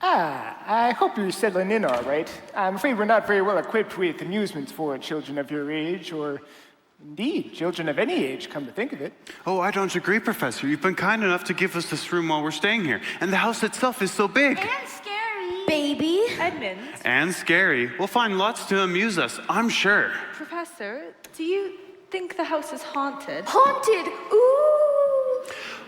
I hope you're settling in all right. I'm afraid we're not very well equipped with amusements for children of your age, or indeed, children of any age, come to think of it. Oh, I don't agree, Professor. You've been kind enough to give us this room while we're staying here. And the house itself is so big. And scary. Baby. Edmund. And scary. We'll find lots to amuse us, I'm sure. Professor, do you think the house is haunted? Haunted. Ooh.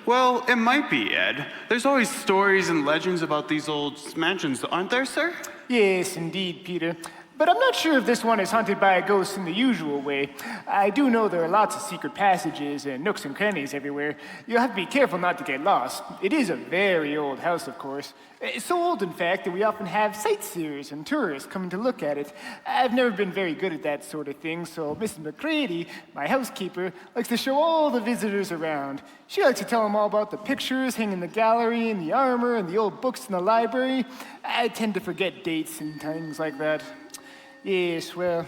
Well, it might be, Ed. There's always stories and legends about these old mansions, aren't there, sir? Yes, indeed, Peter. But I'm not sure if this one is haunted by a ghost in the usual way. I do know there are lots of secret passages and nooks and crannies everywhere. You'll have to be careful not to get lost. It is a very old house, of course. It's so old, in fact, that we often have sightseers and tourists coming to look at it. I've never been very good at that sort of thing, so Mrs. McCready, my housekeeper, likes to show all the visitors around. She likes to tell them all about the pictures hanging in the gallery and the armor and the old books in the library. I tend to forget dates and things like that. Yes, well,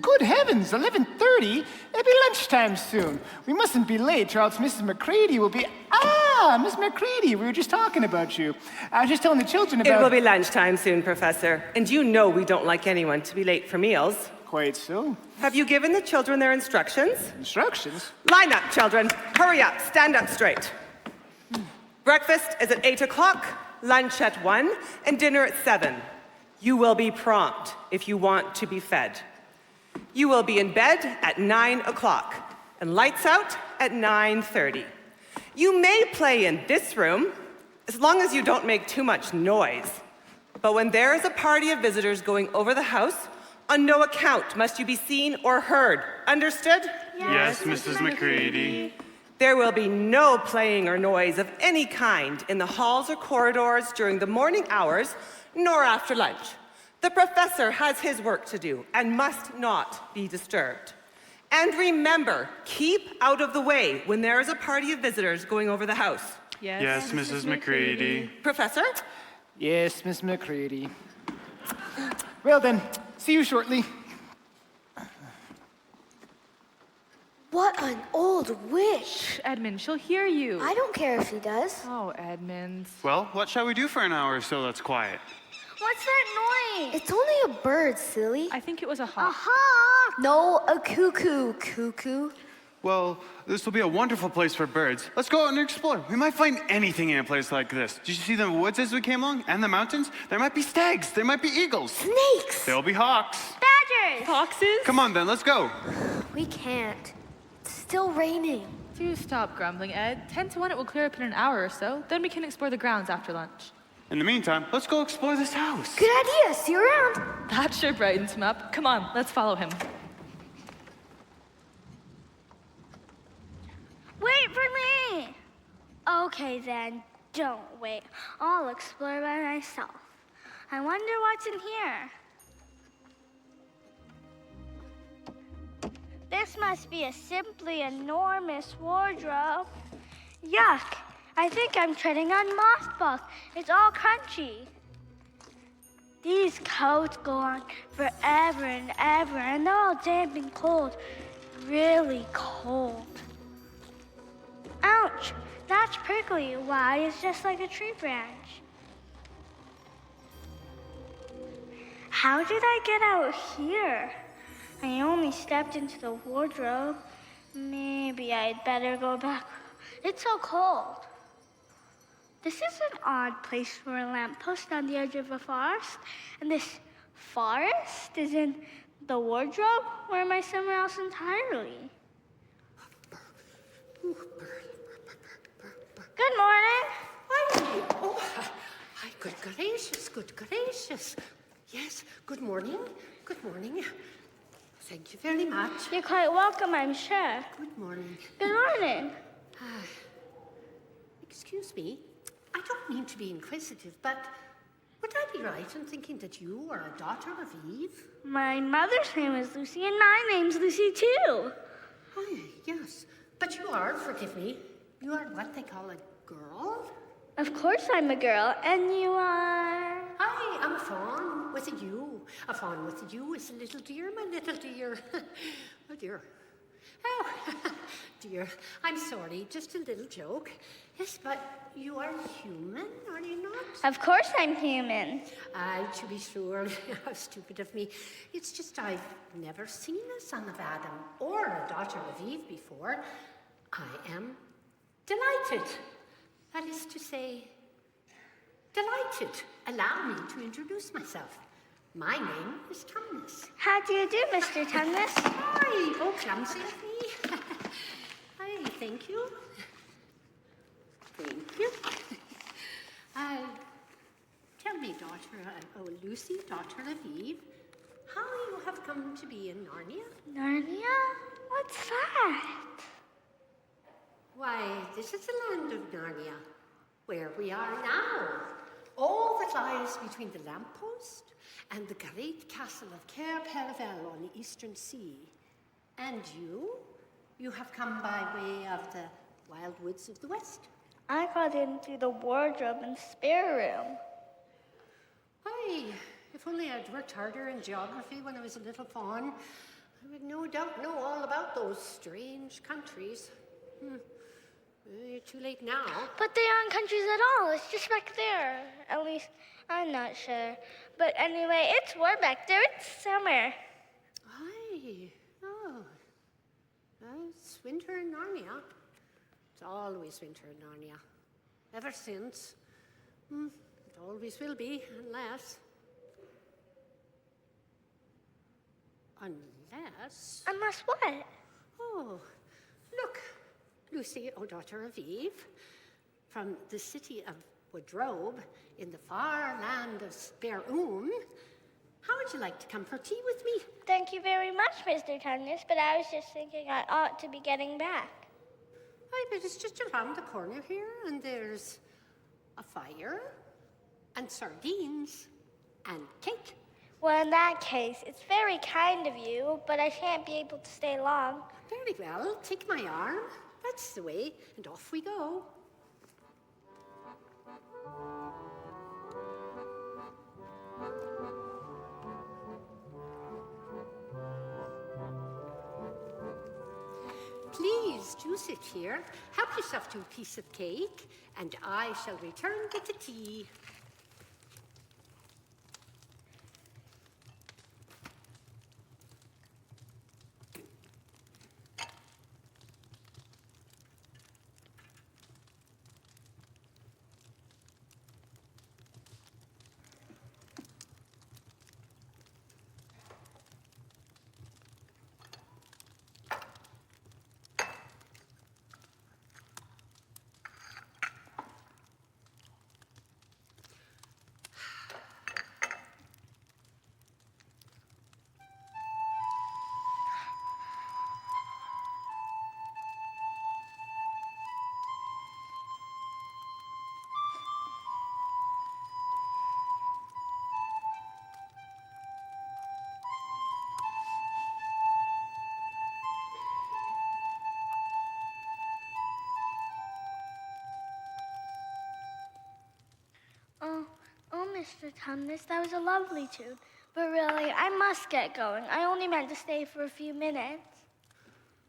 good heavens, 11:30? It'll be lunchtime soon. We mustn't be late, or else Mrs. McCready will be... Miss McCready, we were just talking about you. I was just telling the children about... It will be lunchtime soon, Professor. And you know we don't like anyone to be late for meals. Quite so. Have you given the children their instructions? Instructions? Line up, children. Hurry up. Stand up straight. Breakfast is at 8 o'clock, lunch at 1, and dinner at 7. You will be prompt if you want to be fed. You will be in bed at 9 o'clock and lights out at 9:30. You may play in this room as long as you don't make too much noise. But when there is a party of visitors going over the house, on no account must you be seen or heard. Understood? Yes, Mrs. McCready. There will be no playing or noise of any kind in the halls or corridors during the morning hours, nor after lunch. The professor has his work to do and must not be disturbed. And remember, keep out of the way when there is a party of visitors going over the house. Yes, Mrs. McCready. Professor? Yes, Miss McCready. Well then, see you shortly. What an old witch. Edmund, she'll hear you. I don't care if she does. Oh, Edmund. Well, what shall we do for an hour or so that's quiet? What's that noise? It's only a bird, silly. I think it was a hawk. A hawk. No, a cuckoo, cuckoo. Well, this will be a wonderful place for birds. Let's go out and explore. We might find anything in a place like this. Did you see the woods as we came along? And the mountains? There might be stags. There might be eagles. Snakes. There'll be hawks. Badgers. Foxes? Come on then, let's go. We can't. It's still raining. Do stop grumbling, Ed. 10 to 1 it will clear up in an hour or so. Then we can explore the grounds after lunch. In the meantime, let's go explore this house. Good idea. See you around. That sure brightens him up. Come on, let's follow him. Wait for me. Okay then, don't wait. I'll explore by myself. I wonder what's in here. This must be a simply enormous wardrobe. Yuck! I think I'm treading on mothballs. It's all crunchy. These coats go on forever and ever, and they're all damp and cold. Really cold. Ouch! That's prickly. Why? It's just like a tree branch. How did I get out here? I only stepped into the wardrobe. Maybe I'd better go back. It's so cold. This is an odd place for a lamppost on the edge of a forest. And this forest is in the wardrobe? Or am I somewhere else entirely? Good morning. Hi. Oh, hi. Good gracious, good gracious. Yes, good morning. Good morning. Thank you very much. You're quite welcome, I'm sure. Good morning. Good morning. Excuse me. I don't mean to be inquisitive, but would I be right in thinking that you are a daughter of Eve? My mother's name is Lucy, and my name's Lucy, too. Oh, yes. But you are, forgive me, you are what they call a girl? Of course I'm a girl, and you are... I am a fawn with a U. A fawn with a U is a little dear, my little dear. Oh, dear. Oh, dear. I'm sorry. Just a little joke. Yes, but you are human, are you not? Of course I'm human. Aye, to be sure. How stupid of me. It's just I've never seen a son of Adam or a daughter of Eve before. I am delighted. That is to say, delighted. Allow me to introduce myself. My name is Tumnus. How do you do, Mr. Tumnus? Aye, oh, clumsy of me. Aye, thank you. Thank you. Tell me, Lucy, daughter of Eve, how you have come to be in Narnia? Narnia? What's that? Why, this is the land of Narnia, where we are now. All that lies between the lamppost and the great castle of Cair Paravel on the eastern sea. And you have come by way of the wild woods of the west. I got in through the wardrobe and spare room. Aye, if only I'd worked harder in geography when I was a little fawn, I would no doubt know all about those strange countries. You're too late now. But they aren't countries at all. It's just back there. At least, I'm not sure. But anyway, it's warm back there. It's summer. Aye, oh. It's winter in Narnia. It's always winter in Narnia. Ever since. It always will be, unless... Unless what? Oh, look, Lucy, O daughter of Eve, from the city of Wardrobe in the far land of Speroom, how would you like to come for tea with me? Thank you very much, Mr. Tumnus, but I was just thinking I ought to be getting back. I bet it's just around the corner here, and there's a fire, and sardines, and cake. Well, in that case, it's very kind of you, but I shan't be able to stay long. Very well, take my arm. That's the way, and off we go. Please do sit here. Help yourself to a piece of cake, and I shall return with the tea. Mr. Tumnus, that was a lovely tune. But really, I must get going. I only meant to stay for a few minutes.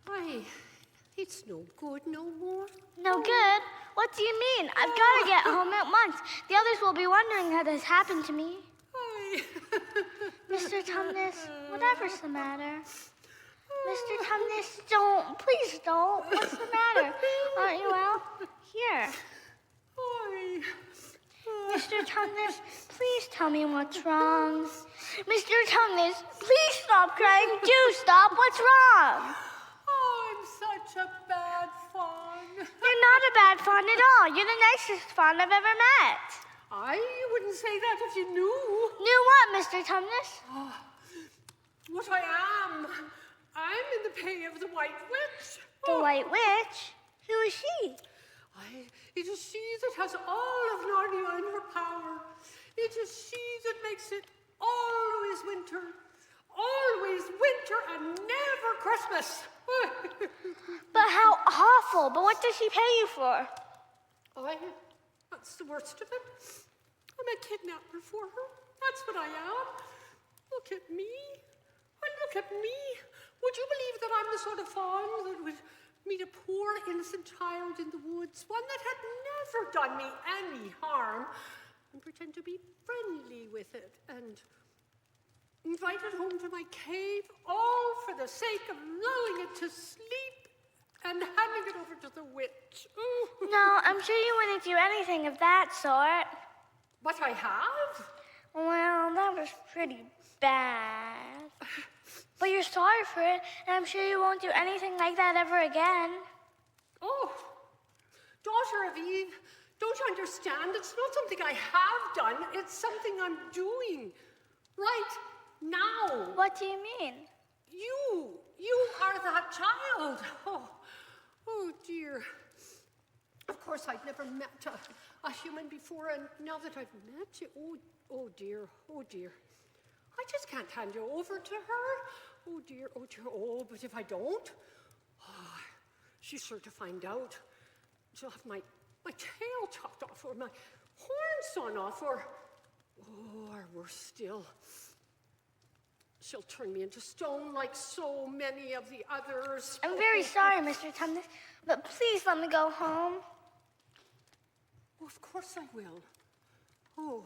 Why, it's no good no more. No good? What do you mean? I've got to get home at once. The others will be wondering what has happened to me. Aye. Mr. Tumnus, whatever's the matter? Mr. Tumnus, don't. Please don't. What's the matter? Aren't you well? Here. Aye. Mr. Tumnus, please tell me what's wrong. Mr. Tumnus, please stop crying. Do stop. What's wrong? Oh, I'm such a bad fawn. You're not a bad fawn at all. You're the nicest fawn I've ever met. I wouldn't say that if you knew. Knew what, Mr. Tumnus? Oh, what I am. I'm in the pay of the White Witch. The White Witch? Who is she? It is she that has all of Narnia in her power. It is she that makes it always winter and never Christmas. But how awful. But what does she pay you for? That's the worst of it. I'm a kidnapper for her. That's what I am. Look at me. Look at me. Would you believe that I'm the sort of fawn that would Meet a poor innocent child in the woods, one that had never done me any harm, and pretend to be friendly with it, and invite it home to my cave, all for the sake of lulling it to sleep and handing it over to the witch. Ooh. No, I'm sure you wouldn't do anything of that sort. But I have. Well, that was pretty bad. But you're sorry for it, and I'm sure you won't do anything like that ever again. Oh, daughter of Eve, don't you understand? It's not something I have done. It's something I'm doing right now. What do you mean? You are that child. Oh dear. Of course, I'd never met a human before, and now that I've met you, oh dear. I just can't hand you over to her. Oh dear. Oh, but if I don't, she's sure to find out. She'll have my tail chopped off, or my horn sawn off, or worse still, she'll turn me into stone like so many of the others. I'm very sorry, Mr. Tumnus, but please let me go home. Oh, of course I will. Oh.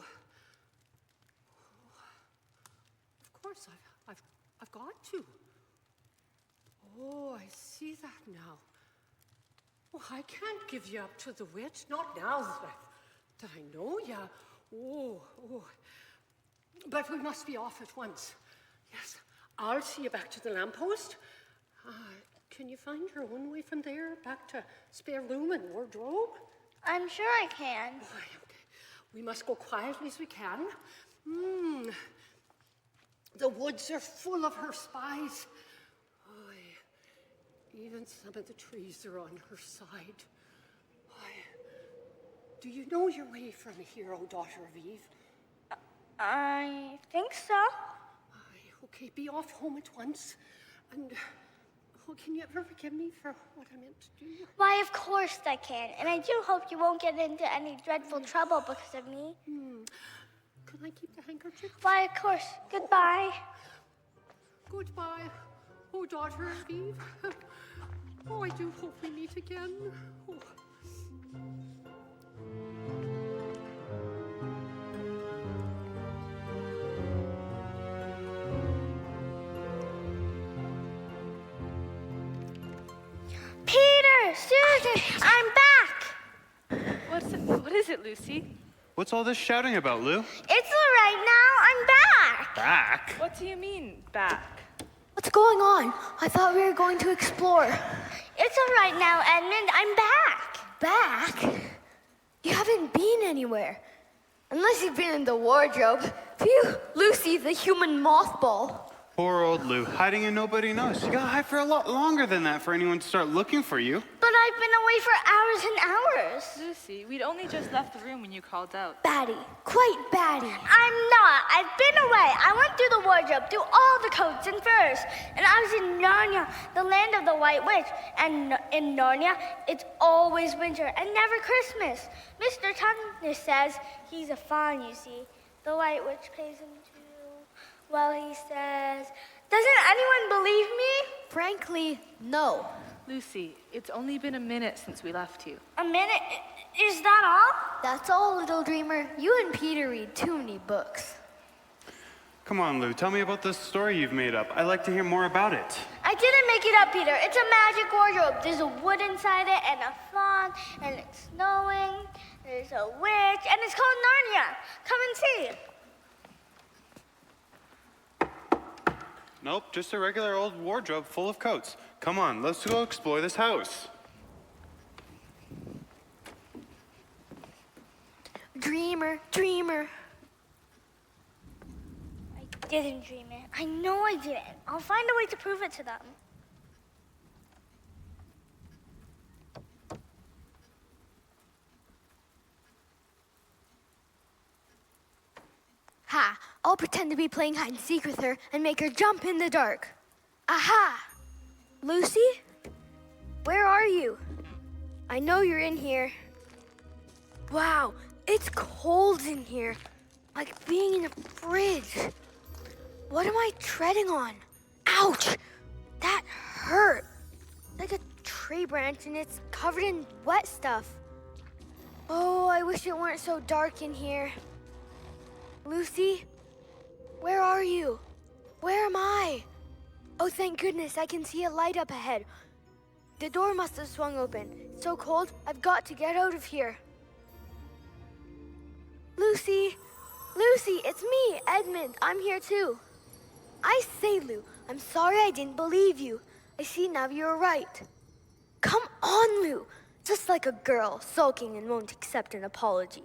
Of course, I've got to. Oh, I see that now. Oh, I can't give you up to the witch, not now that I know you. Oh. But we must be off at once. Yes, I'll see you back to the lamppost. Can you find your own way from there back to spare room and wardrobe? I'm sure I can. Oh, okay. We must go quietly as we can. The woods are full of her spies. Even some of the trees are on her side. Do you know your way from here, O daughter of Eve? I think so. Okay, be off home at once. And can you ever forgive me for what I meant to do? Why, of course I can. And I do hope you won't get into any dreadful trouble because of me. Can I keep the handkerchief? Why, of course. Goodbye. Goodbye, oh daughter of Eve. Oh, I do hope we meet again. Oh. Peter! Susan! I'm back! What is it, Lucy? What's all this shouting about, Lou? It's all right now. I'm back! Back? What do you mean, back? What's going on? I thought we were going to explore. It's all right now, Edmund. I'm back. Back? You haven't been anywhere. Unless you've been in the wardrobe. Phew, Lucy, the human mothball. Poor old Lou, hiding and nobody knows. You gotta hide for a lot longer than that for anyone to start looking for you. But I've been away for hours and hours. Lucy, we'd only just left the room when you called out. Batty. Quite batty. I'm not. I've been away. I went through the wardrobe, through all the coats and furs. And I was in Narnia, the land of the White Witch. And in Narnia, it's always winter and never Christmas. Mr. Tumnus says he's a fawn, you see. The White Witch pays him too. Well, he says, doesn't anyone believe me? Frankly, no. Lucy, it's only been a minute since we left you. A minute? Is that all? That's all, little dreamer. You and Peter read too many books. Come on, Lou, tell me about this story you've made up. I'd like to hear more about it. I didn't make it up, Peter. It's a magic wardrobe. There's a wood inside it and a fawn, and it's snowing. There's a witch, and it's called Narnia. Come and see. Nope, just a regular old wardrobe full of coats. Come on, let's go explore this house. Dreamer, dreamer. I didn't dream it. I know I didn't. I'll find a way to prove it to them. Ha! I'll pretend to be playing hide and seek with her and make her jump in the dark. Aha! Lucy? Where are you? I know you're in here. Wow, it's cold in here. Like being in a fridge. What am I treading on? Ouch! That hurt. Like a tree branch and it's covered in wet stuff. Oh, I wish it weren't so dark in here. Lucy, where are you? Where am I? Oh, thank goodness, I can see a light up ahead. The door must have swung open. It's so cold, I've got to get out of here. Lucy! Lucy, it's me, Edmund. I'm here too. I say, Lou, I'm sorry I didn't believe you. I see now you're right. Come on, Lou. Just like a girl, sulking and won't accept an apology.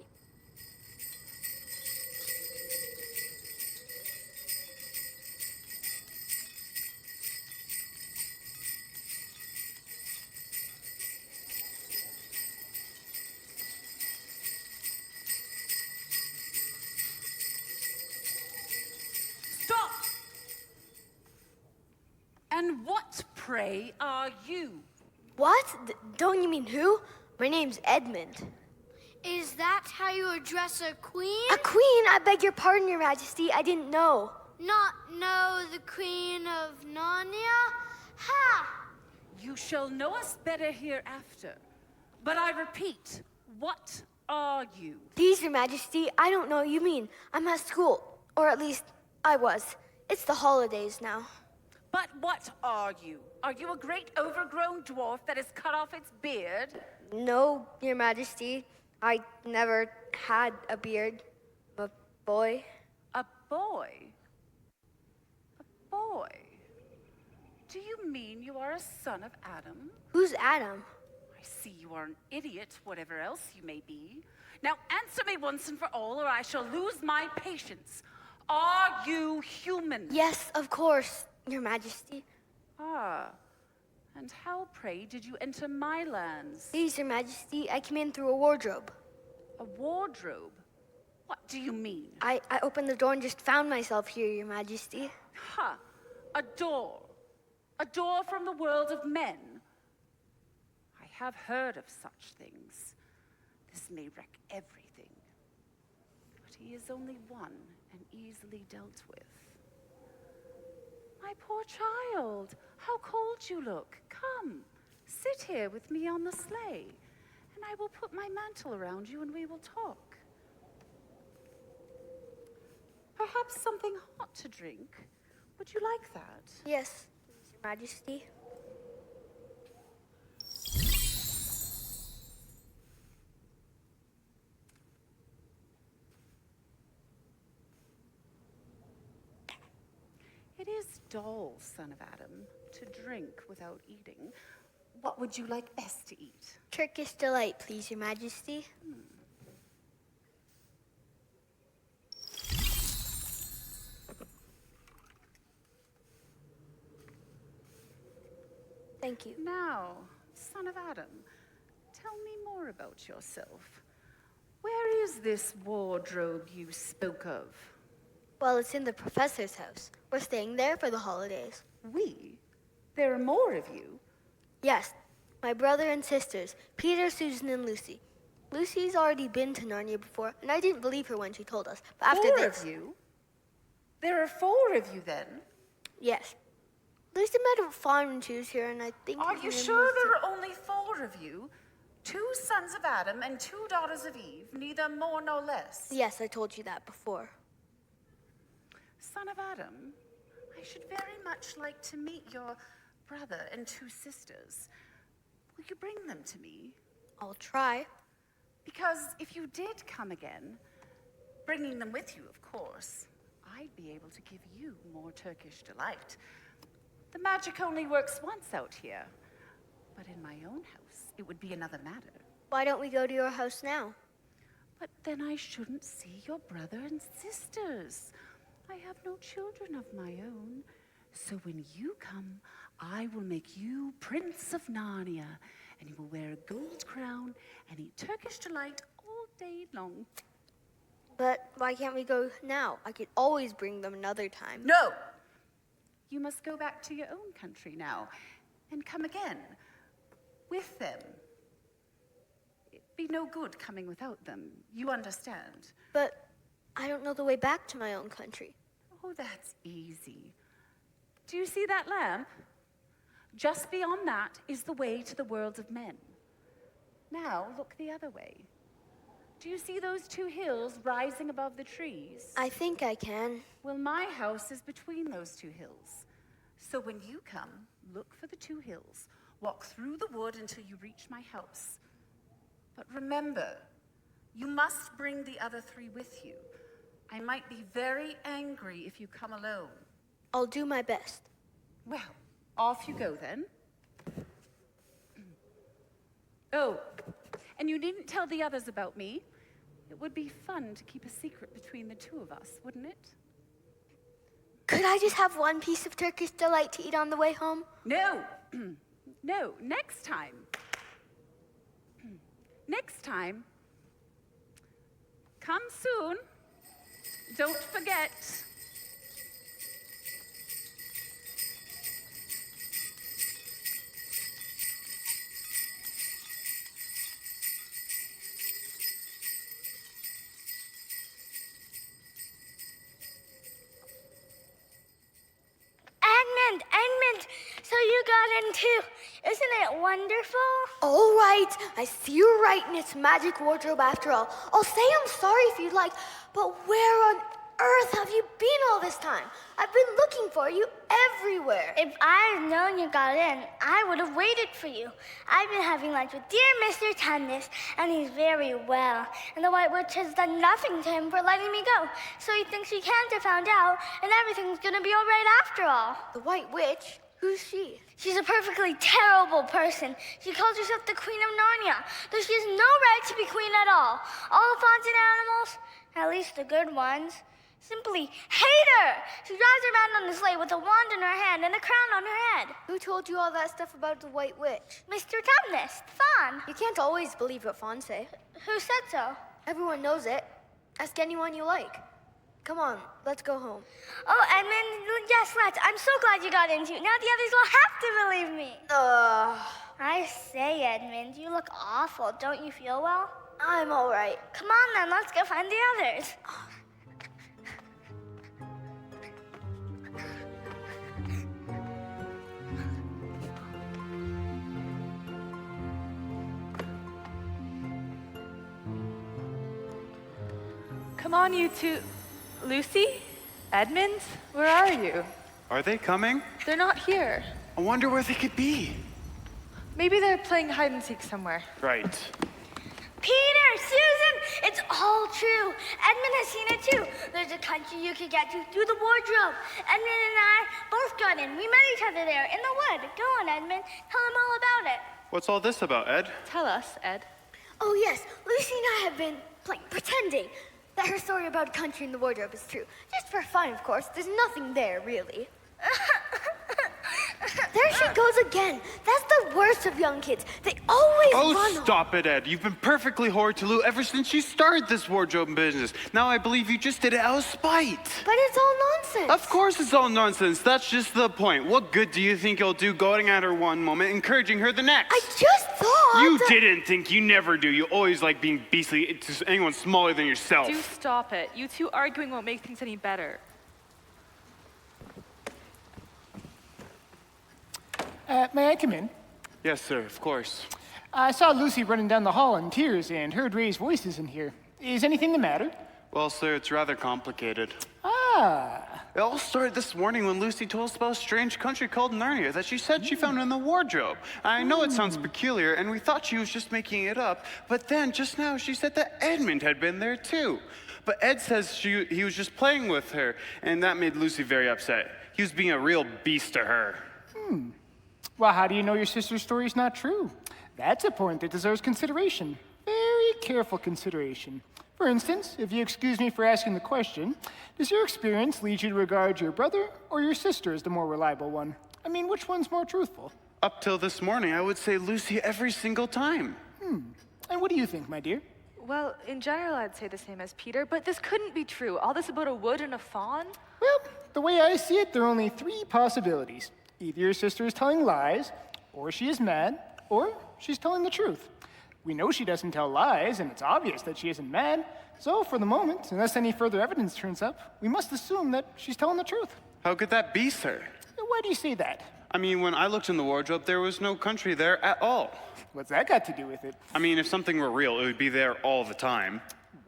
Stop! And what, pray, are you? What? Don't you mean who? My name's Edmund. Is that how you address a queen? A queen? I beg your pardon, Your Majesty. I didn't know. Not know the Queen of Narnia? Ha! You shall know us better hereafter. But I repeat, what are you? Please, Your Majesty, I don't know what you mean. I'm at school. Or at least, I was. It's the holidays now. But what are you? Are you a great overgrown dwarf that has cut off its beard? No, Your Majesty. I never had a beard. A boy. A boy? A boy? Do you mean you are a son of Adam? Who's Adam? I see you are an idiot, whatever else you may be. Now answer me once and for all, or I shall lose my patience. Are you human? Yes, of course, Your Majesty. Ah. And how, pray, did you enter my lands? Please, Your Majesty, I came in through a wardrobe. A wardrobe? What do you mean? I opened the door and just found myself here, Your Majesty. Ha! A door. A door from the world of men. I have heard of such things. This may wreck everything. But he is only one and easily dealt with. My poor child, how cold you look. Come, sit here with me on the sleigh, and I will put my mantle around you and we will talk. Perhaps something hot to drink. Would you like that? Yes, please, Your Majesty. It is dull, son of Adam, to drink without eating. What would you like best to eat? Turkish delight, please, Your Majesty. Thank you. Now, son of Adam, tell me more about yourself. Where is this wardrobe you spoke of? Well, it's in the professor's house. We're staying there for the holidays. We? There are more of you. Yes, my brother and sisters, Peter, Susan, and Lucy. Lucy's already been to Narnia before, and I didn't believe her when she told us. But after Four this, of you? There are 4 of you then? yes. Lucy met a farm and she was here, and I think. Are his you name sure was- there are only 4 of you? 2 sons of Adam and 2 daughters of Eve, neither more nor less. Yes, I told you that before. Son of Adam, I should very much like to meet your brother and 2 sisters. Will you bring them to me? I'll try. Because if you did come again, bringing them with you, of course, I'd be able to give you more Turkish delight. The magic only works once out here. But in my own house, it would be another matter. Why don't we go to your house now? But then I shouldn't see your brother and sisters. I have no children of my own. So when you come, I will make you Prince of Narnia, and you will wear a gold crown and eat Turkish delight all day long. But why can't we go now? I could always bring them another time. No! You must go back to your own country now, and come again, with them. It'd be no good coming without them, you understand? But I don't know the way back to my own country. Oh, that's easy. Do you see that lamp? Just beyond that is the way to the world of men. Now, look the other way. Do you see those two hills rising above the trees? I think I can. Well, my house is between those two hills. So when you come, look for the two hills. Walk through the wood until you reach my house. But remember, you must bring the other three with you. I might be very angry if you come alone. I'll do my best. Well, off you go then. Oh, and you needn't tell the others about me. It would be fun to keep a secret between the two of us, wouldn't it? Could I just have one piece of Turkish delight to eat on the way home? No. No, next time. Next time. Come soon. Don't forget. Edmund, so you got in too. Isn't it wonderful? All right, I see you're right in its magic wardrobe after all. I'll say I'm sorry if you'd like, but where on earth have you been all this time? I've been looking for you everywhere. If I had known you got in, I would have waited for you. I've been having lunch with dear Mr. Tumnus, and he's very well. And the White Witch has done nothing to him for letting me go. So he thinks he can't have found out, and everything's gonna be all right after all. The White Witch? Who's she? She's a perfectly terrible person. She calls herself the Queen of Narnia, though she has no right to be queen at all. All the haunted animals, at least the good ones, simply hate her. She drives around on a sleigh with a wand in her hand and a crown on her head. Who told you all that stuff about the White Witch? Mr. Tumnus, Fawn. You can't always believe what fawns say. Who said so? Everyone knows it. Ask anyone you like. Come on, let's go home. Oh, Edmund, yes, let's. I'm so glad you got into it. Now the others will have to believe me. I say, Edmund, you look awful. Don't you feel well? I'm all right. Come on, then. Let's go find the others. Come on, you two. Lucy? Edmund? Where are you? Are they coming? They're not here. I wonder where they could be. Maybe they're playing hide and seek somewhere. Right. Peter, Susan, it's all true. Edmund has seen it too. There's a country you could get to through the wardrobe. Edmund and I both got in. We met each other there in the wood. Go on, Edmund. Tell them all about it. What's all this about, Ed? Tell us, Ed. Oh, yes, Lucy and I have been pretending that her story about a country in the wardrobe is true. Just for fun, of course. There's nothing there, really. There she goes again. That's the worst of young kids. They always run Oh, off. stop it, Ed. You've been perfectly horrid to Lou ever since you started this wardrobe business. Now I believe you just did it out of spite. But it's all nonsense. Of course it's all nonsense. That's just the point. What good do you think you'll do going at her one moment, encouraging her the next? I just thought... You didn't think. You never do. You always like being beastly to anyone smaller than yourself. Do stop it. You two arguing won't make things any better. May I come in? Yes, sir, of course. I saw Lucy running down the hall in tears and heard raised voices in here. Is anything the matter? Well, sir, it's rather complicated. Ah, It all started this morning when Lucy told us about a strange country called Narnia that she said she found in the wardrobe. I know it sounds peculiar, and we thought she was just making it up, but then just now she said that Edmund had been there too. But Ed says he was just playing with her, and that made Lucy very upset. He was being a real beast to her. well, how do you know your sister's story's not true? That's a point that deserves consideration. Very careful consideration. For instance, if you excuse me for asking the question, does your experience lead you to regard your brother or your sister as the more reliable one? I mean, which one's more truthful? Up till this morning, I would say Lucy every single time. And what do you think, my dear? Well, in general, I'd say the same as Peter, but this couldn't be true. All this about a wood and a fawn? Well, the way I see it, there are only three possibilities. Either your sister is telling lies, or she is mad, or she's telling the truth. We know she doesn't tell lies, and it's obvious that she isn't mad. So, for the moment, unless any further evidence turns up, we must assume that she's telling the truth. How could that be, sir? Why do you say that? I mean, when I looked in the wardrobe, there was no country there at all. What's that got to do with it? I mean, if something were real, it would be there all the time.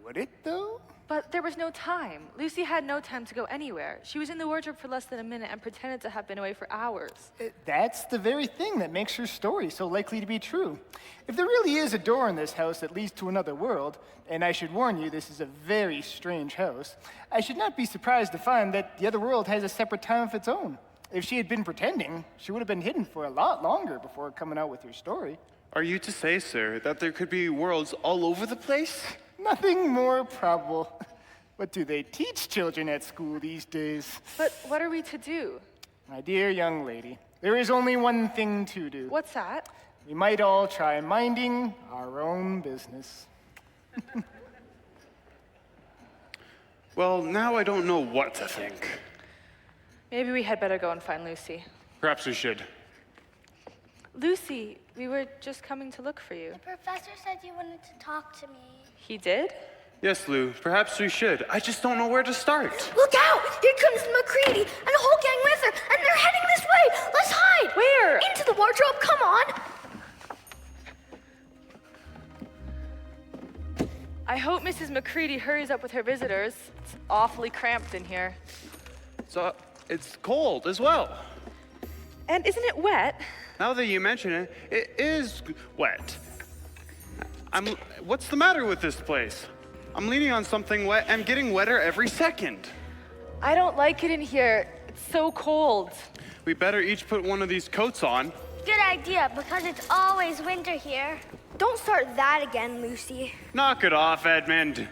Would it, though? But there was no time. Lucy had no time to go anywhere. She was in the wardrobe for less than a minute and pretended to have been away for hours. That's the very thing that makes her story so likely to be true. If there really is a door in this house that leads to another world, and I should warn you, this is a very strange house, I should not be surprised to find that the other world has a separate time of its own. If she had been pretending, she would have been hidden for a lot longer before coming out with her story. Are you to say, sir, that there could be worlds all over the place? Nothing more probable. What do they teach children at school these days? But what are we to do? My dear young lady, there is only one thing to do. What's that? We might all try minding our own business. Well, now I don't know what to think. Maybe we had better go and find Lucy. Perhaps we should. Lucy, we were just coming to look for you. The professor said you wanted to talk to me. He did? Yes, Lou, perhaps we should. I just don't know where to start. Look out! Here comes McCready and a whole gang with her, and they're heading this way. Let's hide. Where? Into the wardrobe. Come on. I hope Mrs. McCready hurries up with her visitors. It's awfully cramped in here. So, it's cold as well. And isn't it wet? Now that you mention it, it is wet. What's the matter with this place? I'm leaning on something wet and getting wetter every second. I don't like it in here. It's so cold. We better each put one of these coats on. Good idea, because it's always winter here. Don't start that again, Lucy. Knock it off, Edmund.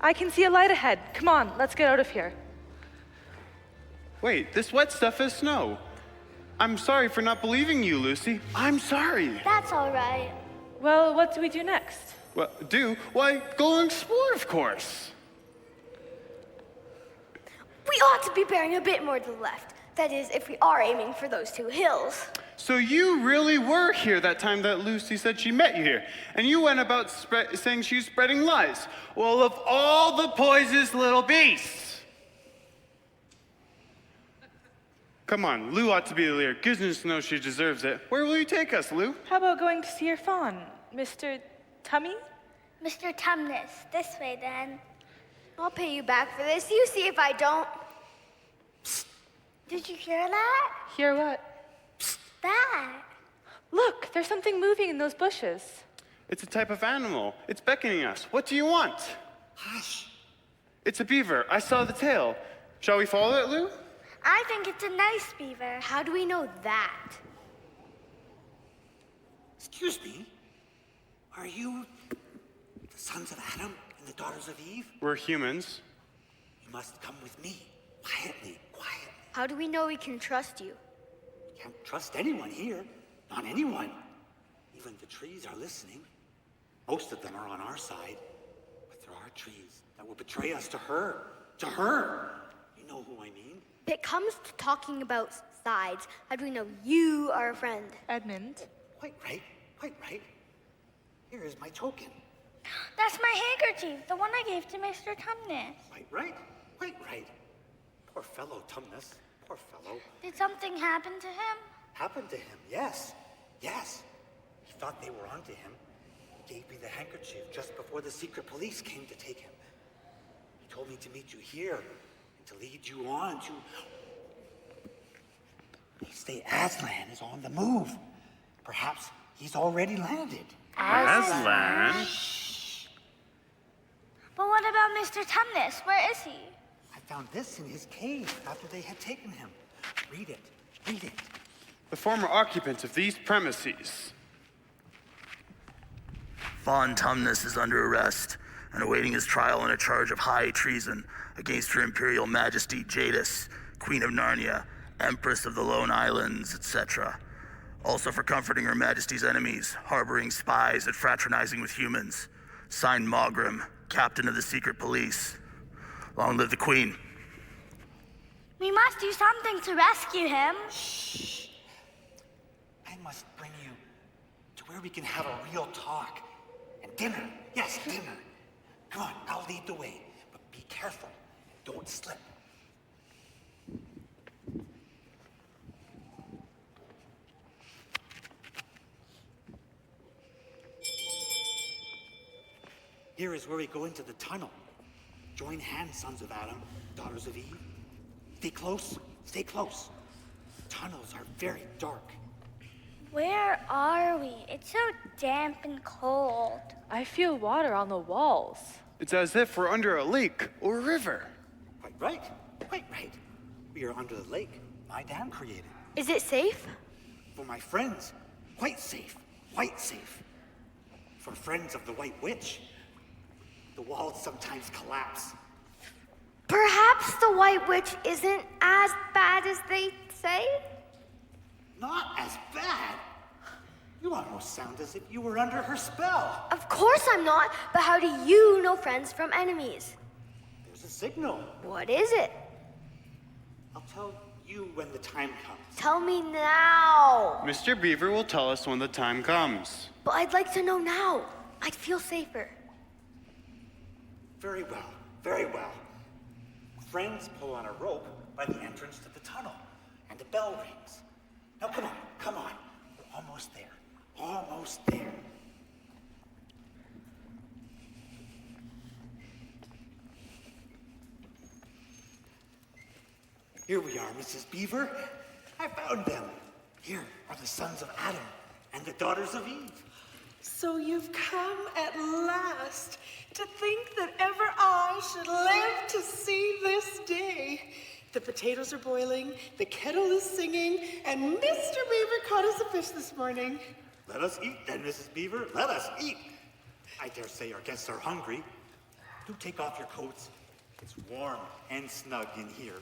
I can see a light ahead. Come on, let's get out of here. Wait, this wet stuff is snow. I'm sorry for not believing you, Lucy. I'm sorry. That's all right. Well, what do we do next? Why, go and explore, of course. We ought to be bearing a bit more to the left. That is, if we are aiming for those two hills. So you really were here that time that Lucy said she met you here, and you went about saying she was spreading lies. Well, of all the poisonous little beasts. Come on, Lou ought to be the leader. Goodness knows she deserves it. Where will you take us, Lou? How about going to see your fawn, Mr. Tummy? Mr. Tumnus, this way then. I'll pay you back for this. You see if I don't. Did you hear that? Hear what? That. Look, there's something moving in those bushes. It's a type of animal. It's beckoning us. What do you want? Hush. It's a beaver. I saw the tail. Shall we follow it, Lou? I think it's a nice beaver. How do we know that? Excuse me. Are you the sons of Adam and the daughters of Eve? We're humans. You must come with me. Quietly, quietly. How do we know we can trust you? Can't trust anyone here. Not anyone. Even the trees are listening. Most of them are on our side. But there are trees that will betray us to her. To her. You know who I mean? If it comes to talking about sides, how do we know you are a friend? Edmund. Quite right. Quite right. Here is my token. That's my handkerchief, the one I gave to Mr. Tumnus. Quite right. Quite right. Poor fellow, Tumnus. Poor fellow. Did something happen to him? Happened to him, yes. Yes. He thought they were onto him. He gave me the handkerchief just before the secret police came to take him. He told me to meet you here and to lead you on to... They say Aslan is on the move. Perhaps he's already landed. Aslan? But what about Mr. Tumnus? Where is he? I found this in his cave after they had taken him. Read it. Read it. The former occupant of these premises. Von Tumnus is under arrest and awaiting his trial on a charge of high treason against Her Imperial Majesty Jadis, Queen of Narnia, Empress of the Lone Islands, etc. Also for comforting Her Majesty's enemies, harboring spies, and fraternizing with humans. Signed Mogrim, Captain of the Secret Police. Long live the Queen. We must do something to rescue him. I must bring you to where we can have a real talk. And dinner. Yes, dinner. Come on, I'll lead the way. But be careful. Don't slip. Here is where we go into the tunnel. Join hands, sons of Adam, daughters of Eve. Stay close, stay close. Tunnels are very dark. Where are we? It's so damp and cold. I feel water on the walls. It's as if we're under a lake or river. Quite right, quite right. We are under the lake my dad created. Is it safe? For my friends, quite safe, quite safe. For friends of the White Witch, the walls sometimes collapse. Perhaps the White Witch isn't as bad as they say? Not as bad. You almost sound as if you were under her spell. Of course I'm not, but how do you know friends from enemies? There's a signal. What is it? I'll tell you when the time comes. Tell me now. Mr. Beaver will tell us when the time comes. But I'd like to know now. I'd feel safer. Very well, very well. Friends pull on a rope by the entrance to the tunnel, and the bell rings. Now come on, come on. We're almost there, almost there. Here we are, Mrs. Beaver. I found them. Here are the sons of Adam and the daughters of Eve. So you've come at last. To think that ever I should live to see this day. The potatoes are boiling, the kettle is singing, and Mr. Beaver caught us a fish this morning. Let us eat then, Mrs. Beaver. Let us eat. I dare say our guests are hungry. Do take off your coats. It's warm and snug in here.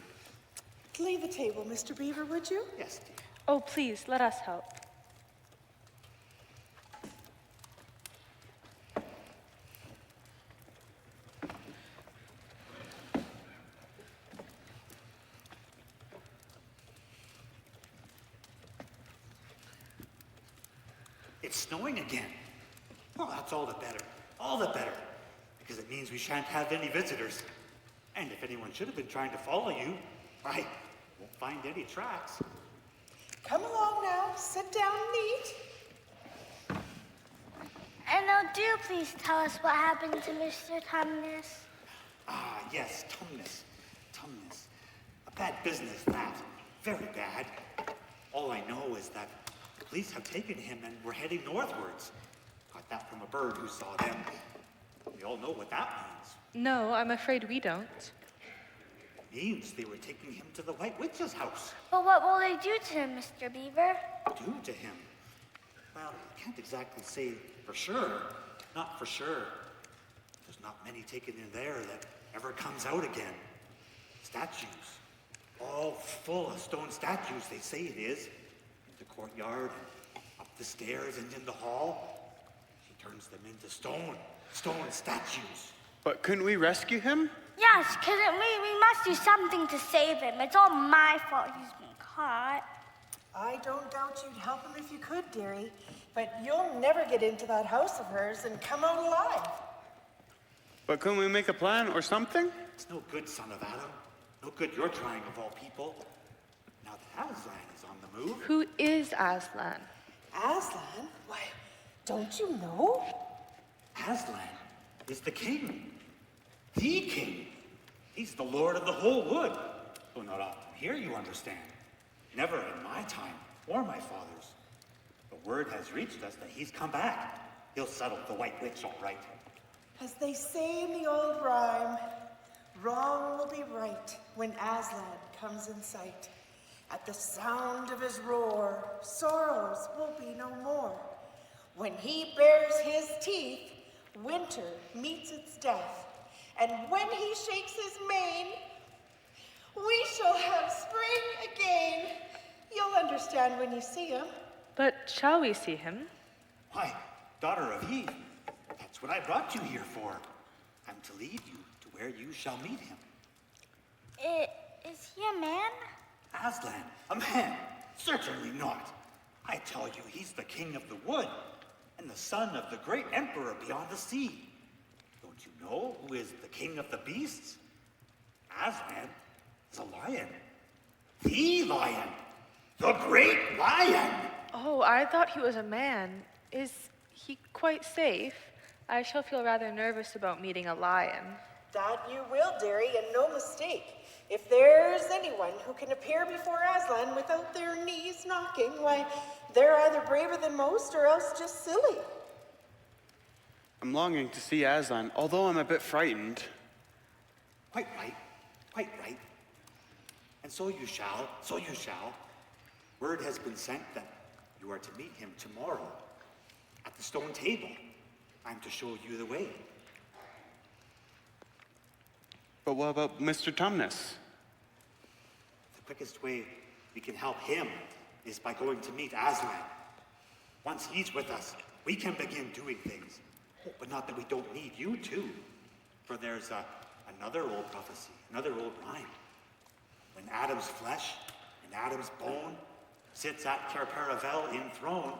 Lay the table, Mr. Beaver, would you? Yes, dear. Oh, please, let us help. It's snowing again. Well, that's all the better. All the better. Because it means we shan't have any visitors. And if anyone should have been trying to follow you, I won't find any tracks. Come along now, sit down and eat. And now do please tell us what happened to Mr. Tumnus. Ah, yes, Tumnus. Tumnus. A bad business, that. Very bad. All I know is that the police have taken him and we're heading northwards. Got that from a bird who saw them. We all know what that means. No, I'm afraid we don't. It means they were taking him to the White Witch's house. But what will they do to him, Mr. Beaver? Do to him? Well, I can't exactly say for sure. Not for sure. There's not many taken in there that ever comes out again. Statues. All full of stone statues, they say it is. In the courtyard, and up the stairs and in the hall. He turns them into stone statues. But couldn't we rescue him? Yes, because we must do something to save him. It's all my fault he's been caught. I don't doubt you'd help him if you could, dearie. But you'll never get into that house of hers and come out alive. But couldn't we make a plan or something? It's no good, son of Adam. No good you're trying of all people. Now that Aslan is on the move. Who is Aslan? Aslan? Why, don't you know? Aslan is the king. The king. He's the lord of the whole wood. Though not often here, you understand. Never in my time, or my father's. The word has reached us that he's come back. He'll settle the White Witch all right. As they say in the old rhyme, wrong will be right when Aslan comes in sight. At the sound of his roar, sorrows will be no more. When he bares his teeth, winter meets its death. And when he shakes his mane, we shall have spring again. You'll understand when you see him. But shall we see him? Why, daughter of Eve, that's what I brought you here for. I'm to lead you to where you shall meet him. Is he a man? Aslan, a man? Certainly not. I tell you, he's the king of the wood and the son of the great emperor beyond the sea. Don't you know who is the king of the beasts? Aslan is a lion. The lion. The great lion. Oh, I thought he was a man. Is he quite safe? I shall feel rather nervous about meeting a lion. That you will, dearie, and no mistake. If there's anyone who can appear before Aslan without their knees knocking, why, they're either braver than most or else just silly. I'm longing to see Aslan, although I'm a bit frightened. Quite right, quite right. And so you shall, so you shall. Word has been sent that you are to meet him tomorrow at the stone table. I'm to show you the way. But what about Mr. Tumnus? The quickest way we can help him is by going to meet Aslan. Once he's with us, we can begin doing things. But not that we don't need you too. For there's another old prophecy, another old rhyme. When Adam's flesh and Adam's bone sits at Cair Paravel enthroned,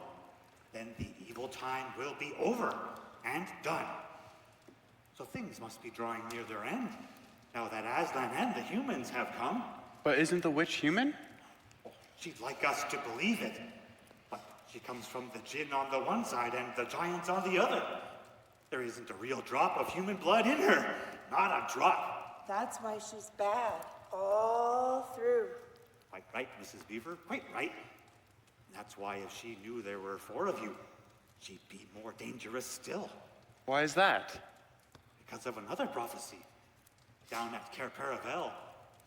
then the evil time will be over and done. So things must be drawing near their end, now that Aslan and the humans have come. But isn't the witch human? She'd like us to believe it, but she comes from the Jinn on the one side and the giants on the other. There isn't a real drop of human blood in her, not a drop. That's why she's bad, all through. Quite right, Mrs. Beaver, quite right. And that's why if she knew there were 4 of you, she'd be more dangerous still. Why is that? Because of another prophecy. Down at Cair Paravel,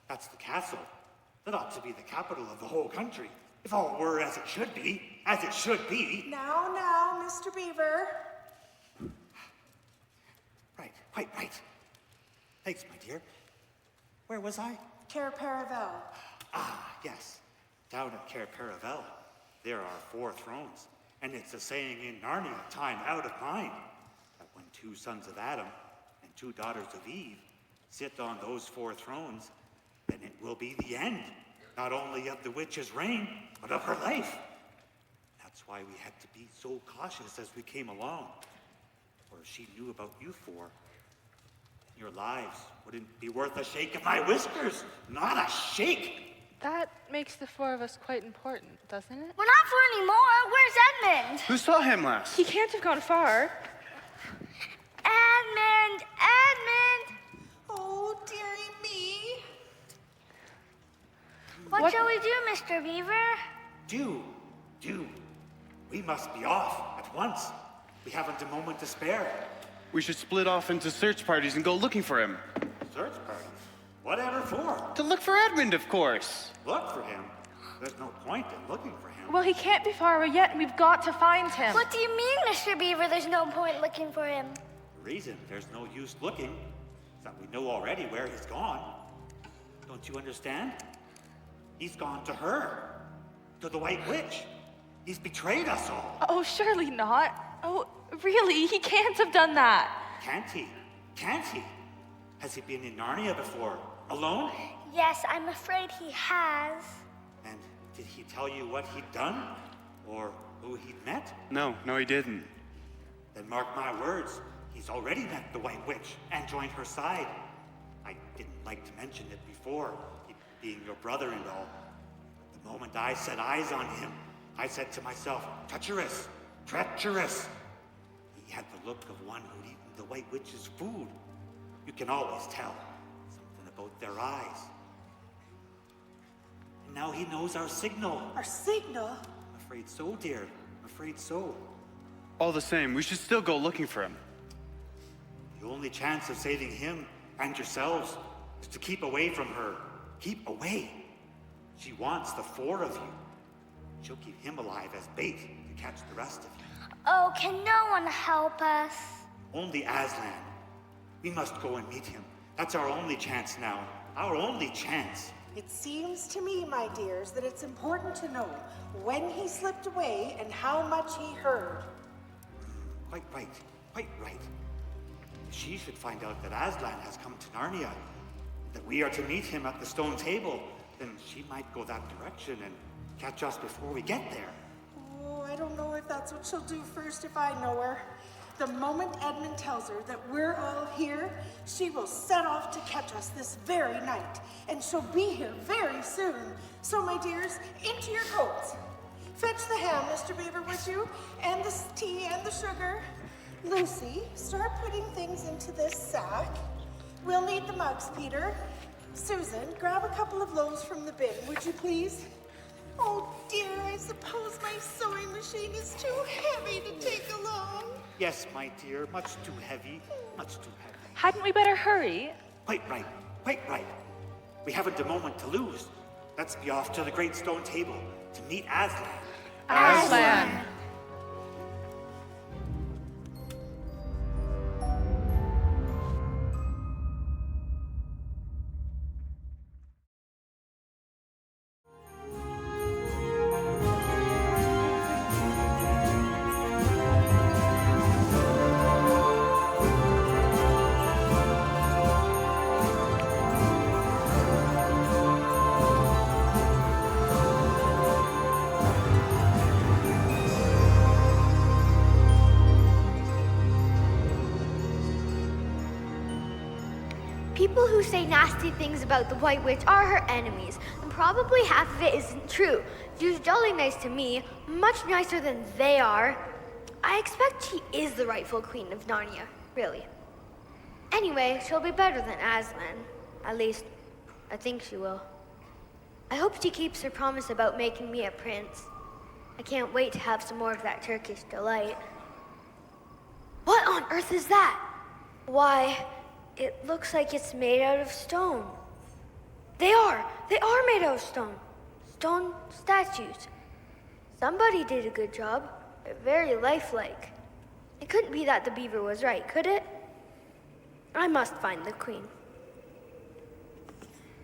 that's the castle. That ought to be the capital of the whole country. If all were as it should be, as it should be. Now, Mr. Beaver. Right, quite right. Thanks, my dear. Where was I? Cair Paravel. Ah, yes. Down at Cair Paravel, there are 4 thrones. And it's a saying in Narnia, time out of mind, that when 2 sons of Adam and 2 daughters of Eve sit on those 4 thrones, then it will be the end, not only of the witch's reign, but of her life. That's why we had to be so cautious as we came along. For if she knew about you 4, your lives wouldn't be worth a shake of my whiskers. Not a shake. That makes the 4 of us quite important, doesn't it? We're not for anymore. Where's Edmund? Who saw him last? He can't have gone far. Edmund! Oh, dearie me. What shall we do, Mr. Beaver? Do. We must be off at once. We haven't a moment to spare. We should split off into search parties and go looking for him. Search parties? Whatever for? To look for Edmund, of course. Look for him? There's no point in looking for him. Well, he can't be far away yet, and we've got to find him. What do you mean, Mr. Beaver? There's no point looking for him. The reason there's no use looking is that we know already where he's gone. Don't you understand? He's gone to her, to the White Witch. He's betrayed us all. Oh, surely not. Oh, really? He can't have done that. Can't he? Can't he? Has he been in Narnia before? Alone? Yes, I'm afraid he has. And did he tell you what he'd done? Or who he'd met? No, he didn't. Then mark my words. He's already met the White Witch and joined her side. I didn't like to mention it before, he being your brother and all. But the moment I set eyes on him, I said to myself, treacherous. He had the look of one who'd eaten the White Witch's food. You can always tell something about their eyes. And now he knows our signal. Our signal? I'm afraid so, dear. I'm afraid so. All the same, we should still go looking for him. The only chance of saving him and yourselves is to keep away from her. Keep away. She wants the 4 of you. She'll keep him alive as bait to catch the rest of you. Oh, can no one help us? Only Aslan. We must go and meet him. That's our only chance now. Our only chance. It seems to me, my dears, that it's important to know when he slipped away and how much he heard. Quite right. Quite right. If she should find out that Aslan has come to Narnia, that we are to meet him at the stone table, then she might go that direction and catch us before we get there. Oh, I don't know if that's what she'll do first if I know her. The moment Edmund tells her that we're all here, she will set off to catch us this very night. And she'll be here very soon. So, my dears, into your coats. Fetch the ham, Mr. Beaver, would you? And the tea and the sugar. Lucy, start putting things into this sack. We'll need the mugs, Peter. Susan, grab a couple of loaves from the bin, would you please? Oh dear, I suppose my sewing machine is too heavy to take along. Yes, my dear, much too heavy, much too heavy. Hadn't we better hurry? Quite right, quite right. We haven't a moment to lose. Let's be off to the great stone table to meet Aslan. Aslan! People who say nasty things about the White Witch are her enemies, and probably half of it isn't true. She's jolly nice to me, much nicer than they are. I expect she is the rightful queen of Narnia, really. Anyway, she'll be better than Aslan. At least, I think she will. I hope she keeps her promise about making me a prince. I can't wait to have some more of that Turkish delight. What on earth is that? Why, it looks like it's made out of stone. They are made out of stone. Stone statues. Somebody did a good job. They're very lifelike. It couldn't be that the beaver was right, could it? I must find the queen.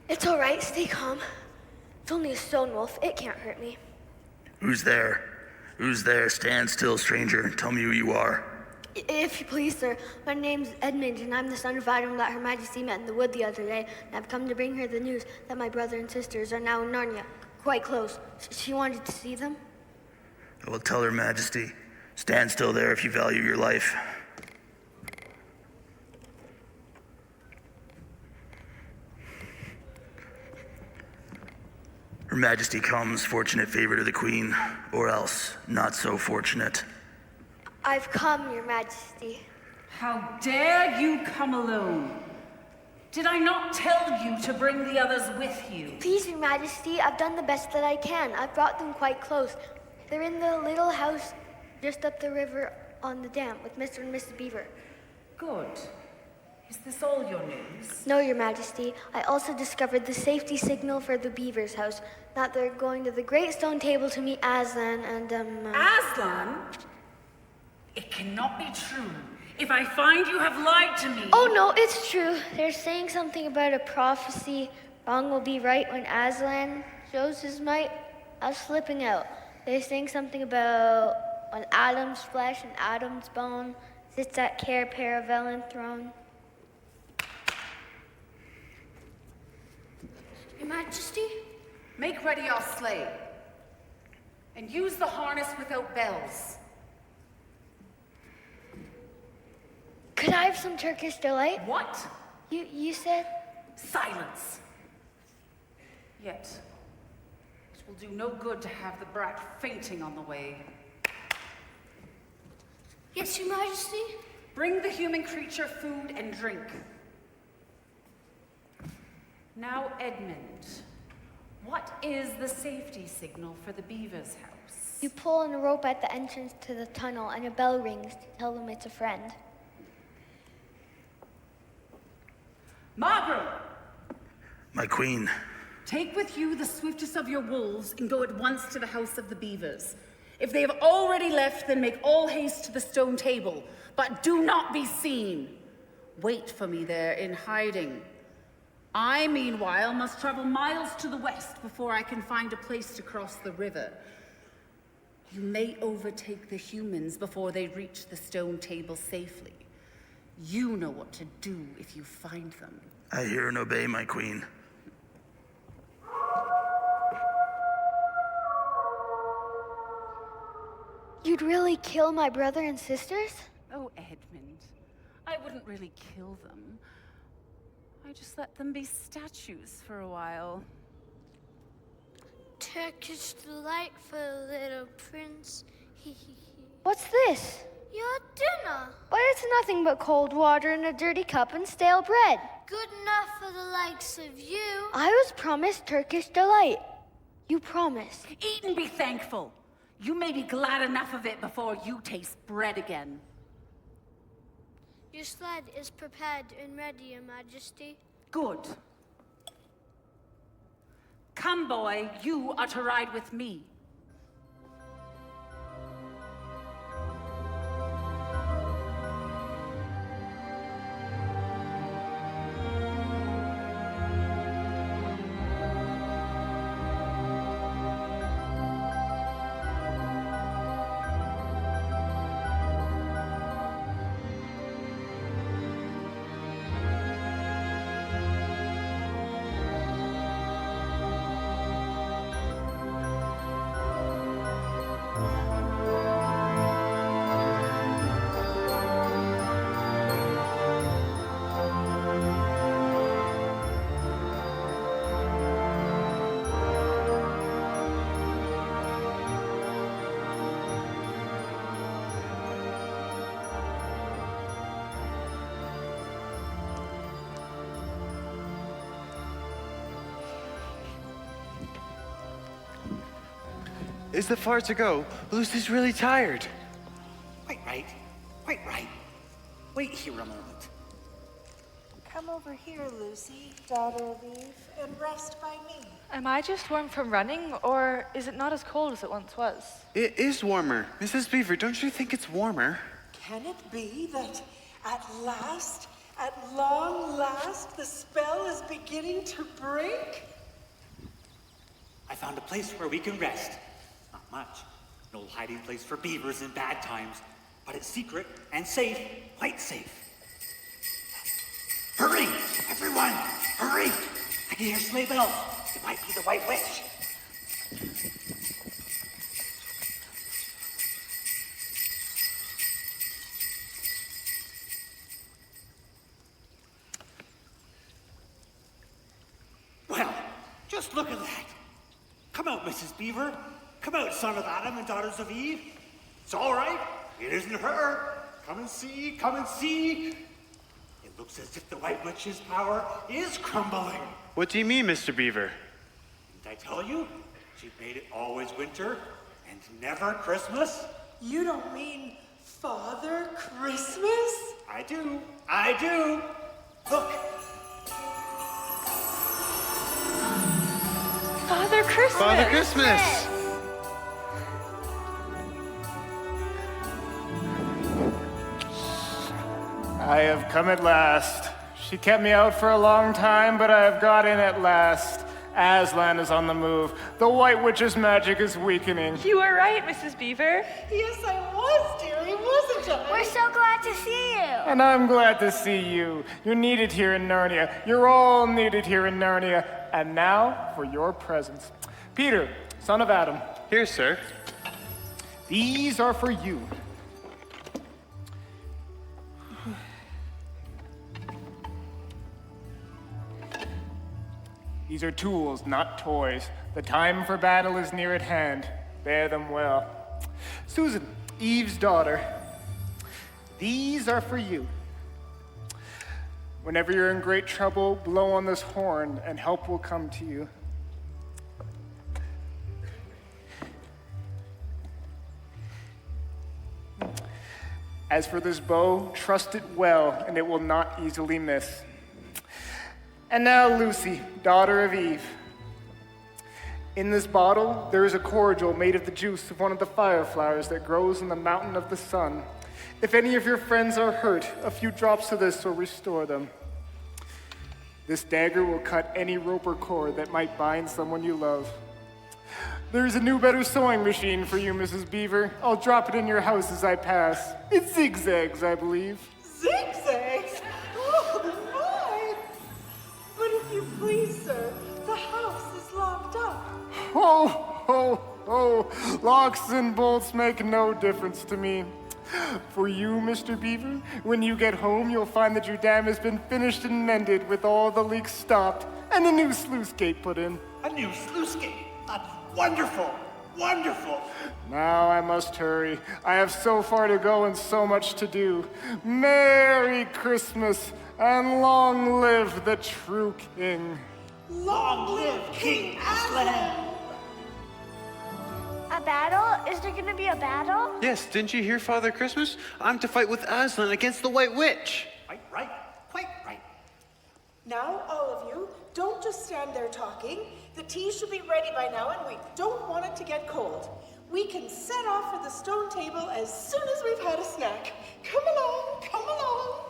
It's all right, stay calm. It's only a stone wolf, it can't hurt me. Who's there? Who's there? Stand still, stranger. Tell me who you are. If you please, sir, my name's Edmund, and I'm the son of Adam that Her Majesty met in the wood the other day, and I've come to bring her the news that my brother and sisters are now in Narnia, quite close. She wanted to see them. I will tell Her Majesty. Stand still there if you value your life. Her Majesty comes, fortunate favorite of the Queen, or else not so fortunate. I've come, Your Majesty. How dare you come alone? Did I not tell you to bring the others with you? Please, Your Majesty, I've done the best that I can. I've brought them quite close. They're in the little house just up the river on the dam with Mr. and Mrs. Beaver. Good. Is this all your news? No, Your Majesty. I also discovered the safety signal for the Beaver's house. That they're going to the Great Stone Table to meet Aslan and, Aslan? It cannot be true. If I find you have lied to me... Oh, no, it's true. They're saying something about a prophecy. Wrong will be right when Aslan shows his might. I was slipping out. They're saying something about when Adam's flesh and Adam's bone sits at Cair Paravellan throne. Your Majesty? Make ready our sleigh. And use the harness without bells. Could I have some Turkish delight? What? You said? Silence. Yet, it will do no good to have the brat fainting on the way. Yes, Your Majesty? Bring the human creature food and drink. Now, Edmund, what is the safety signal for the Beaver's house? You pull on a rope at the entrance to the tunnel and a bell rings to tell them it's a friend. Margaret! My queen. Take with you the swiftest of your wolves and go at once to the house of the Beavers. If they have already left, then make all haste to the stone table, but do not be seen. Wait for me there in hiding. I, meanwhile, must travel miles to the west before I can find a place to cross the river. You may overtake the humans before they reach the stone table safely. You know what to do if you find them. I hear and obey, my queen. You'd really kill my brother and sisters? Oh, Edmund, I wouldn't really kill them. I just let them be statues for a while. Turkish delight for a little prince. What's this? Your dinner. But it's nothing but cold water in a dirty cup and stale bread. Good enough for the likes of you. I was promised Turkish delight. You promised. Eat and be thankful. You may be glad enough of it before you taste bread again. Your sled is prepared and ready, Your Majesty. Good. Come, boy, you are to ride with me. Is it far to go? Lucy's really tired. Quite right. Quite right. Wait here a moment. Come over here, Lucy, daughter of Eve, and rest by me. Am I just warm from running, or is it not as cold as it once was? It is warmer. Mrs. Beaver, don't you think it's warmer? Can it be that at long last, the spell is beginning to break? I found a place where we can rest. Not much. No hiding place for beavers in bad times, but it's secret and safe, quite safe. Hurry! Everyone! Hurry! I can hear sleigh bells. It might be the White Witch. Well, just look at that. Come out, Mrs. Beaver. Come out, son of Adam and daughters of Eve. It's all right. It isn't her. Come and see, come and see. It looks as if the White Witch's power is crumbling. What do you mean, Mr. Beaver? Didn't I tell you? She made it always winter and never Christmas. You don't mean Father Christmas? I do. I do. Look. Father Christmas! Father Christmas! I have come at last. She kept me out for a long time, but I have got in at last. Aslan is on the move. The White Witch's magic is weakening. You were right, Mrs. Beaver. Yes, I was, dearie, wasn't I? We're so glad to see you. And I'm glad to see you. You're needed here in Narnia. You're all needed here in Narnia. And now for your presents. Peter, son of Adam, Here, sir. these are for you. These are tools, not toys. The time for battle is near at hand. Bear them well. Susan, Eve's daughter, these are for you. Whenever you're in great trouble, blow on this horn and help will come to you. As for this bow, trust it well and it will not easily miss. And now, Lucy, daughter of Eve. In this bottle, there is a cordial made of the juice of one of the fire flowers that grows in the mountain of the sun. If any of your friends are hurt, a few drops of this will restore them. This dagger will cut any rope or cord that might bind someone you love. There's a new, better sewing machine for you, Mrs. Beaver. I'll drop it in your house as I pass. It zigzags, I believe. Zigzags? Oh, my! But if you please, sir, the house is locked up. Oh, ho, ho. Locks and bolts make no difference to me. For you, Mr. Beaver, when you get home, you'll find that your dam has been finished and mended with all the leaks stopped and a new sluice gate put in. A new sluice gate. That's wonderful. Wonderful! Now I must hurry. I have so far to go and so much to do. Merry Christmas, and long live the true king. Long live King Aslan! A battle? Is there gonna be a battle? Yes, didn't you hear, Father Christmas? I'm to fight with Aslan against the White Witch. Right, quite right. Now, all of you, don't just stand there talking. The tea should be ready by now, and we don't want it to get cold. We can set off for the stone table as soon as we've had a snack. Come along, come along.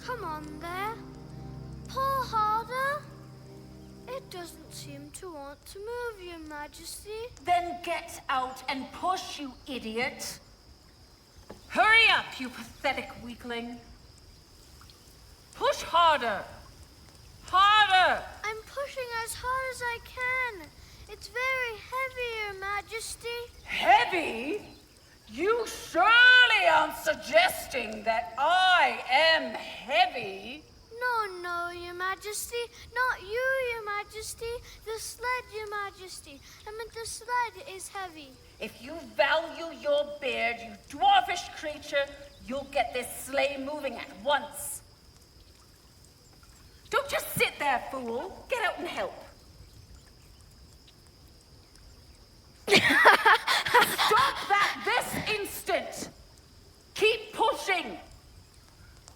Come on there. Pull harder. It doesn't seem to want to move, Your Majesty. Then get out and push, you idiot. Hurry up, you pathetic weakling. Push harder. Harder! I'm pushing as hard as I can. It's very heavy, Your Majesty. Heavy? You surely aren't suggesting that I am heavy. No, Your Majesty. Not you, Your Majesty. The sled, Your Majesty. I meant the sled is heavy. If you value your beard, you dwarfish creature, you'll get this sleigh moving at once. Don't just sit there, fool. Get out and help. Stop that this instant! Keep pushing!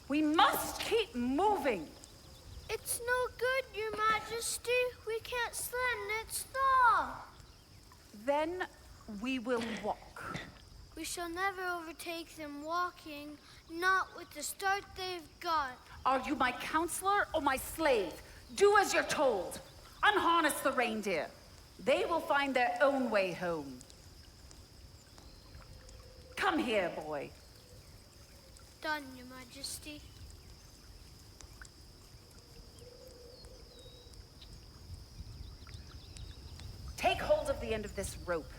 We must keep moving. It's no good, Your Majesty. We can't sled and it's thaw. Then we will walk. We shall never overtake them walking, not with the start they've got. Are you my counselor or my slave? Do as you're told. Unharness the reindeer. They will find their own way home. Come here, boy. Done, Your Majesty. Take hold of the end of this rope.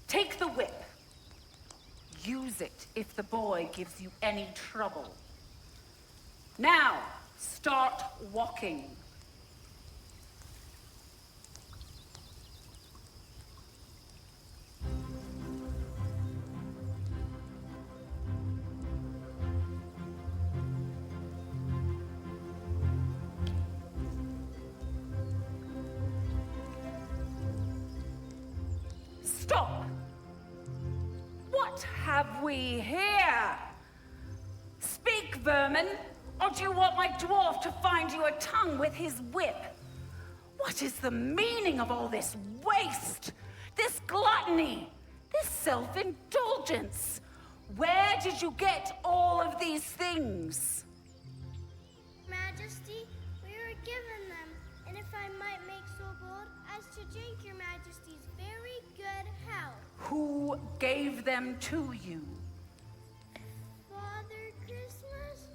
Take the whip. Use it if the boy gives you any trouble. Now, start walking. Stop! What have we here? Speak, vermin, or do you want my dwarf to find you a tongue with his whip? What is the meaning of all this waste, this gluttony, this self-indulgence? Where did you get all of these things? Majesty, we were given them, and if I might make so bold as to drink Your Majesty's very good health. Who gave them to you? Father Christmas?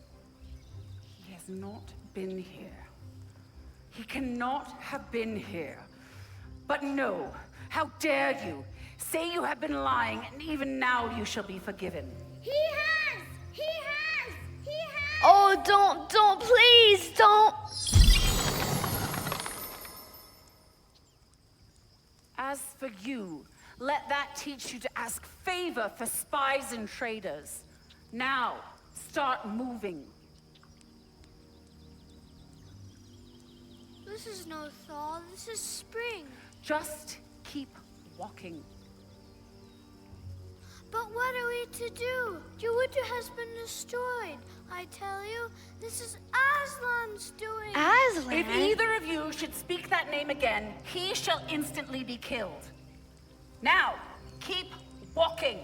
He has not been here. He cannot have been here. But no, how dare you? Say you have been lying, and even now you shall be forgiven. He has! He has! He has! Oh, don't, please, don't! As for you, let that teach you to ask favor for spies and traders. Now, start moving. This is no thaw, this is spring. Just keep walking. But what are we to do? Your winter has been destroyed. I tell you, this is Aslan's doing. Aslan? If either of you should speak that name again, he shall instantly be killed. Now, keep walking.